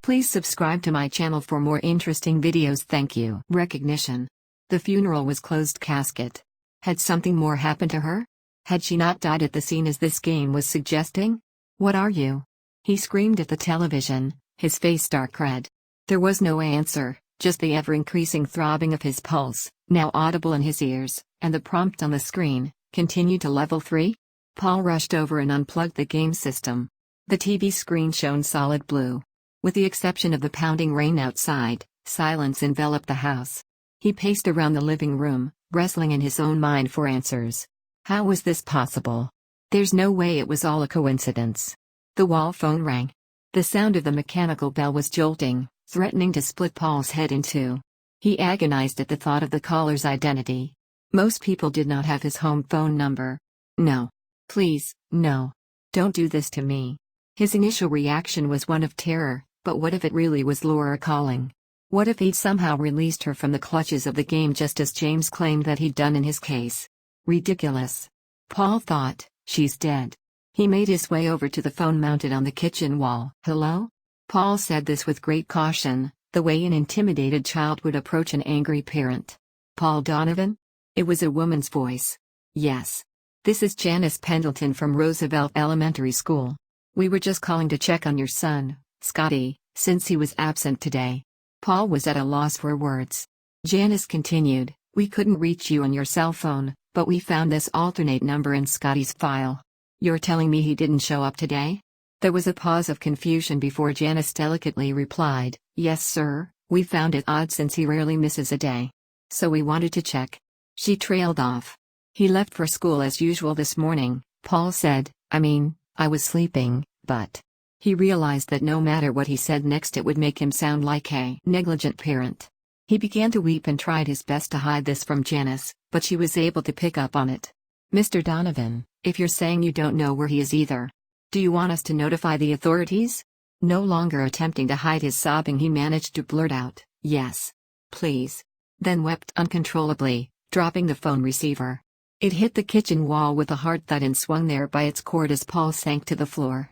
Please subscribe to my channel for more interesting videos. Thank you. Recognition. The funeral was closed casket. Had something more happened to her? Had she not died at the scene as this game was suggesting? What are you? He screamed at the television, his face dark red. There was no answer, just the ever-increasing throbbing of his pulse, now audible in his ears, and the prompt on the screen, continue to level 3? Paul rushed over and unplugged the game system. The TV screen shone solid blue. With the exception of the pounding rain outside, silence enveloped the house. He paced around the living room, wrestling in his own mind for answers. How was this possible? There's no way it was all a coincidence. The wall phone rang. The sound of the mechanical bell was jolting, threatening to split Paul's head in two. He agonized at the thought of the caller's identity. Most people did not have his home phone number. No. Please, no. Don't do this to me. His initial reaction was one of terror, but what if it really was Laura calling? What if he'd somehow released her from the clutches of the game just as James claimed that he'd done in his case? Ridiculous. Paul thought, she's dead. He made his way over to the phone mounted on the kitchen wall. Hello? Paul said this with great caution, the way an intimidated child would approach an angry parent. Paul Donovan? It was a woman's voice. Yes. This is Janice Pendleton from Roosevelt Elementary School. We were just calling to check on your son, Scotty, since he was absent today. Paul was at a loss for words. Janice continued, we couldn't reach you on your cell phone, but we found this alternate number in Scotty's file. You're telling me he didn't show up today? There was a pause of confusion before Janice delicately replied, yes sir, we found it odd since he rarely misses a day. So we wanted to check. She trailed off. He left for school as usual this morning, Paul said. I was sleeping, but... He realized that no matter what he said next it would make him sound like a negligent parent. He began to weep and tried his best to hide this from Janice, but she was able to pick up on it. Mr. Donovan, if you're saying you don't know where he is either, do you want us to notify the authorities? No longer attempting to hide his sobbing, he managed to blurt out, yes. Please. Then wept uncontrollably, dropping the phone receiver. It hit the kitchen wall with a hard thud and swung there by its cord as Paul sank to the floor.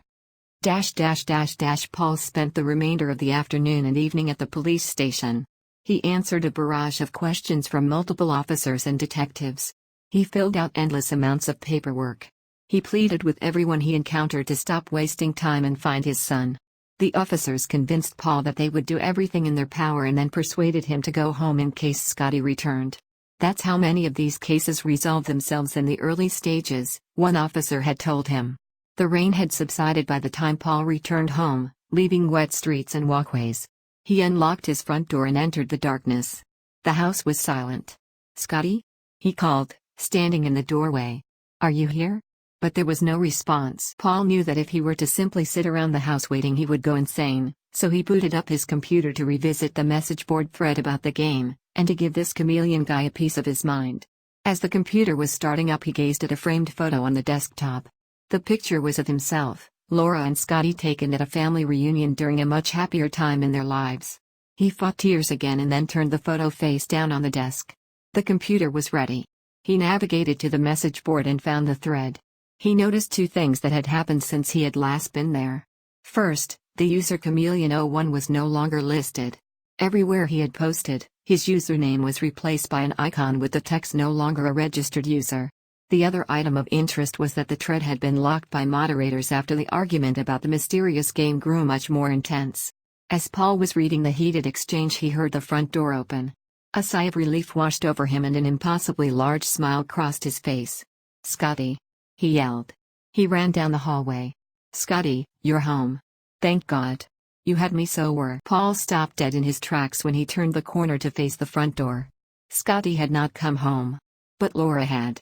Paul spent the remainder of the afternoon and evening at the police station. He answered a barrage of questions from multiple officers and detectives. He filled out endless amounts of paperwork. He pleaded with everyone he encountered to stop wasting time and find his son. The officers convinced Paul that they would do everything in their power and then persuaded him to go home in case Scotty returned. That's how many of these cases resolve themselves in the early stages, one officer had told him. The rain had subsided by the time Paul returned home, leaving wet streets and walkways. He unlocked his front door and entered the darkness. The house was silent. Scotty? He called, standing in the doorway. Are you here? But there was no response. Paul knew that if he were to simply sit around the house waiting he would go insane, so he booted up his computer to revisit the message board thread about the game, and to give this chameleon guy a piece of his mind. As the computer was starting up he gazed at a framed photo on the desktop. The picture was of himself, Laura and Scotty taken at a family reunion during a much happier time in their lives. He fought tears again and then turned the photo face down on the desk. The computer was ready. He navigated to the message board and found the thread. He noticed two things that had happened since he had last been there. First, the user Chameleon01 was no longer listed. Everywhere he had posted, his username was replaced by an icon with the text no longer a registered user. The other item of interest was that the thread had been locked by moderators after the argument about the mysterious game grew much more intense. As Paul was reading the heated exchange he heard the front door open. A sigh of relief washed over him and an impossibly large smile crossed his face. Scotty! He yelled. He ran down the hallway. Scotty, you're home. Thank God. You had me so worried. Paul stopped dead in his tracks when he turned the corner to face the front door. Scotty had not come home. But Laura had.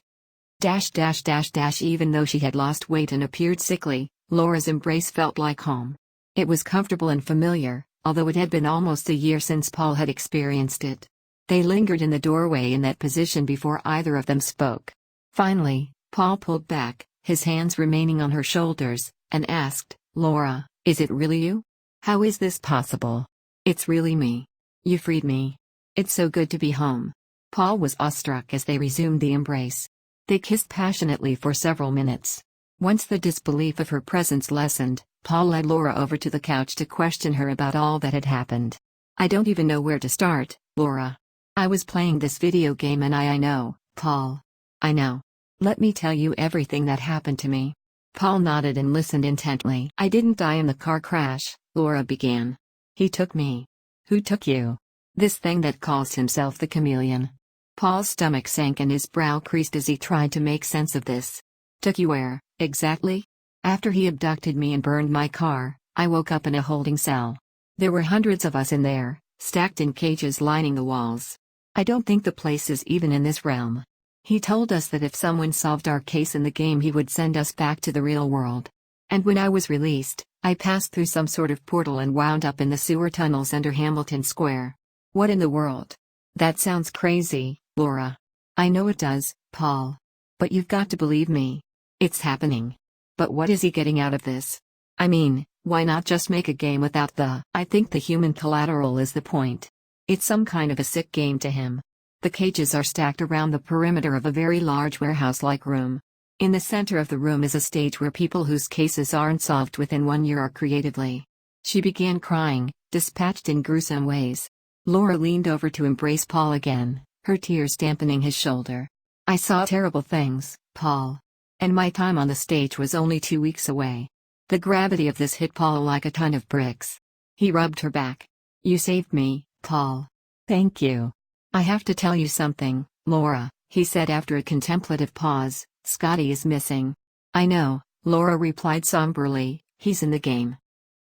Even though she had lost weight and appeared sickly, Laura's embrace felt like home. It was comfortable and familiar, although it had been almost a year since Paul had experienced it. They lingered in the doorway in that position before either of them spoke. Finally, Paul pulled back, his hands remaining on her shoulders, and asked, Laura, is it really you? How is this possible? It's really me. You freed me. It's so good to be home. Paul was awestruck as they resumed the embrace. They kissed passionately for several minutes. Once the disbelief of her presence lessened, Paul led Laura over to the couch to question her about all that had happened. I don't even know where to start, Laura. I was playing this video game and I know, Paul. I know. Let me tell you everything that happened to me. Paul nodded and listened intently. I didn't die in the car crash, Laura began. He took me. Who took you? This thing that calls himself the chameleon. Paul's stomach sank and his brow creased as he tried to make sense of this. Took you where, exactly? After he abducted me and burned my car, I woke up in a holding cell. There were hundreds of us in there, stacked in cages lining the walls. I don't think the place is even in this realm. He told us that if someone solved our case in the game he would send us back to the real world. And when I was released, I passed through some sort of portal and wound up in the sewer tunnels under Hamilton Square. What in the world? That sounds crazy, Laura. I know it does, Paul. But you've got to believe me. It's happening. But what is he getting out of this? I mean, why not just make a game without the... I think the human collateral is the point. It's some kind of a sick game to him. The cages are stacked around the perimeter of a very large warehouse-like room. In the center of the room is a stage where people whose cases aren't solved within 1 year are creatively. She began crying, dispatched in gruesome ways. Laura leaned over to embrace Paul again, her tears dampening his shoulder. I saw terrible things, Paul. And my time on the stage was only 2 weeks away. The gravity of this hit Paul like a ton of bricks. He rubbed her back. You saved me, Paul. Thank you. I have to tell you something, Laura, he said after a contemplative pause. Scotty is missing. I know, Laura replied somberly, he's in the game.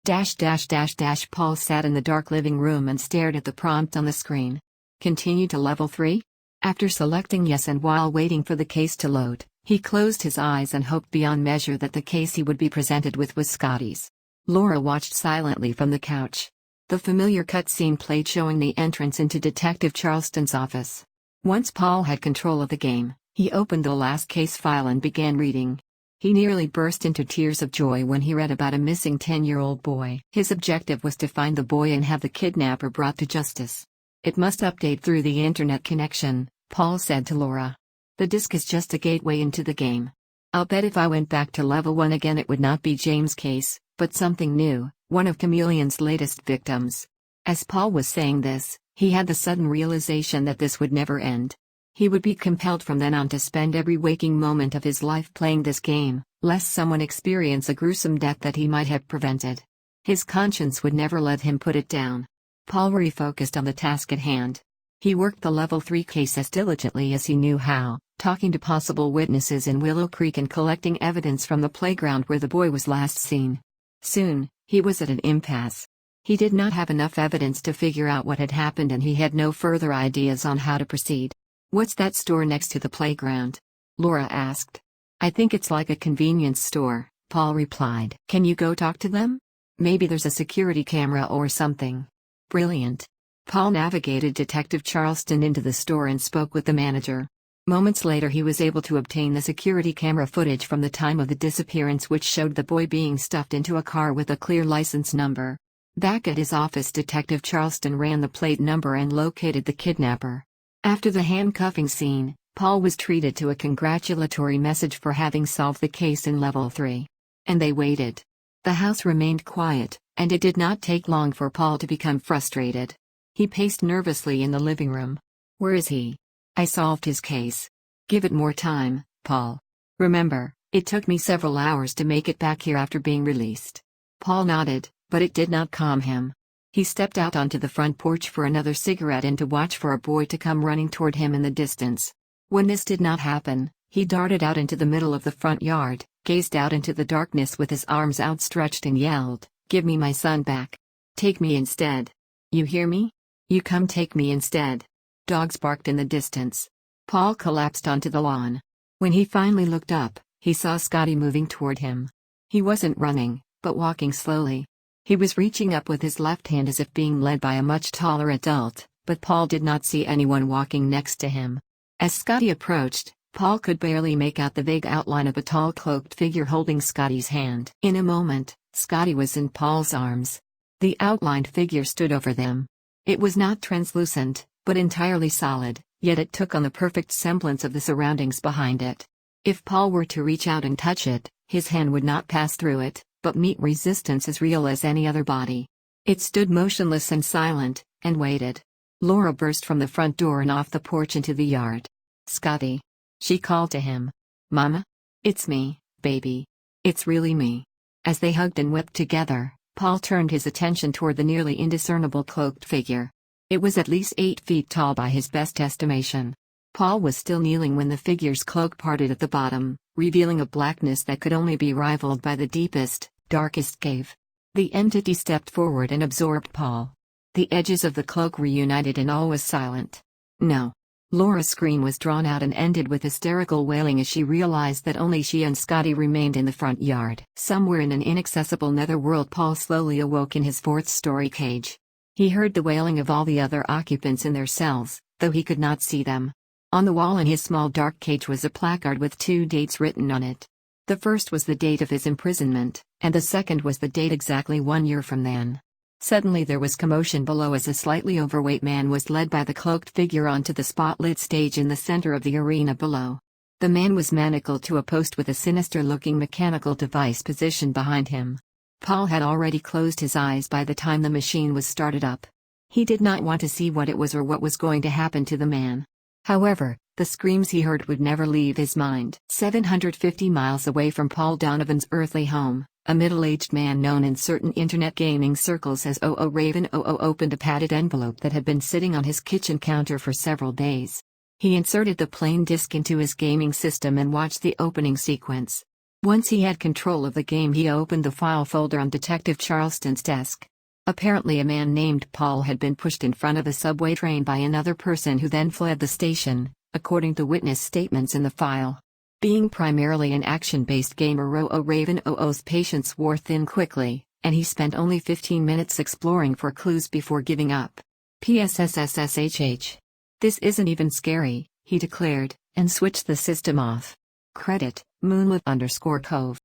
Paul sat in the dark living room and stared at the prompt on the screen. Continue to level 3? After selecting yes and while waiting for the case to load, he closed his eyes and hoped beyond measure that the case he would be presented with was Scotty's. Laura watched silently from the couch. The familiar cutscene played showing the entrance into Detective Charleston's office. Once Paul had control of the game, he opened the last case file and began reading. He nearly burst into tears of joy when he read about a missing 10-year-old boy. His objective was to find the boy and have the kidnapper brought to justice. It must update through the internet connection, Paul said to Laura. The disk is just a gateway into the game. I'll bet if I went back to level 1 again it would not be James' case, but something new, one of Chameleon's latest victims. As Paul was saying this, he had the sudden realization that this would never end. He would be compelled from then on to spend every waking moment of his life playing this game, lest someone experience a gruesome death that he might have prevented. His conscience would never let him put it down. Paul refocused on the task at hand. He worked the level 3 case as diligently as he knew how, talking to possible witnesses in Willow Creek and collecting evidence from the playground where the boy was last seen. Soon, he was at an impasse. He did not have enough evidence to figure out what had happened and he had no further ideas on how to proceed. What's that store next to the playground? Laura asked. I think it's like a convenience store, Paul replied. Can you go talk to them? Maybe there's a security camera or something. Brilliant. Paul navigated Detective Charleston into the store and spoke with the manager. Moments later he was able to obtain the security camera footage from the time of the disappearance which showed the boy being stuffed into a car with a clear license number. Back at his office Detective Charleston ran the plate number and located the kidnapper. After the handcuffing scene, Paul was treated to a congratulatory message for having solved the case in level 3. And they waited. The house remained quiet, and it did not take long for Paul to become frustrated. He paced nervously in the living room. Where is he? I solved his case. Give it more time, Paul. Remember, it took me several hours to make it back here after being released. Paul nodded, but it did not calm him. He stepped out onto the front porch for another cigarette and to watch for a boy to come running toward him in the distance. When this did not happen, he darted out into the middle of the front yard, gazed out into the darkness with his arms outstretched and yelled, "Give me my son back. Take me instead. You hear me? You come take me instead." Dogs barked in the distance. Paul collapsed onto the lawn. When he finally looked up, he saw Scotty moving toward him. He wasn't running, but walking slowly. He was reaching up with his left hand as if being led by a much taller adult, but Paul did not see anyone walking next to him. As Scotty approached, Paul could barely make out the vague outline of a tall cloaked figure holding Scotty's hand. In a moment, Scotty was in Paul's arms. The outlined figure stood over them. It was not translucent, but entirely solid, yet it took on the perfect semblance of the surroundings behind it. If Paul were to reach out and touch it, his hand would not pass through it, but meat resistance as real as any other body. It stood motionless and silent, and waited. Laura burst from the front door and off the porch into the yard. "Scotty!" she called to him. "Mama? It's me, baby. It's really me." As they hugged and wept together, Paul turned his attention toward the nearly indiscernible cloaked figure. It was at least 8 feet tall by his best estimation. Paul was still kneeling when the figure's cloak parted at the bottom, revealing a blackness that could only be rivaled by the deepest, darkest cave. The entity stepped forward and absorbed Paul. The edges of the cloak reunited and all was silent. "No." Laura's scream was drawn out and ended with hysterical wailing as she realized that only she and Scotty remained in the front yard. Somewhere in an inaccessible netherworld, Paul slowly awoke in his 4th-story cage. He heard the wailing of all the other occupants in their cells, though he could not see them. On the wall in his small dark cage was a placard with 2 dates written on it. The first was the date of his imprisonment, and the second was the date exactly 1 year from then. Suddenly there was commotion below as a slightly overweight man was led by the cloaked figure onto the spotlit stage in the center of the arena below. The man was manacled to a post with a sinister-looking mechanical device positioned behind him. Paul had already closed his eyes by the time the machine was started up. He did not want to see what it was or what was going to happen to the man. However, the screams he heard would never leave his mind. 750 miles away from Paul Donovan's earthly home, a middle-aged man known in certain internet gaming circles as Raven opened a padded envelope that had been sitting on his kitchen counter for several days. He inserted the plain disk into his gaming system and watched the opening sequence. Once he had control of the game, he opened the file folder on Detective Charleston's desk. Apparently a man named Paul had been pushed in front of a subway train by another person who then fled the station, according to witness statements in the file. Being primarily an action-based gamer, Raven's patience wore thin quickly, and he spent only 15 minutes exploring for clues before giving up. "PSSSSHH. This isn't even scary," he declared, and switched the system off. Credit, Moonlit_Cove.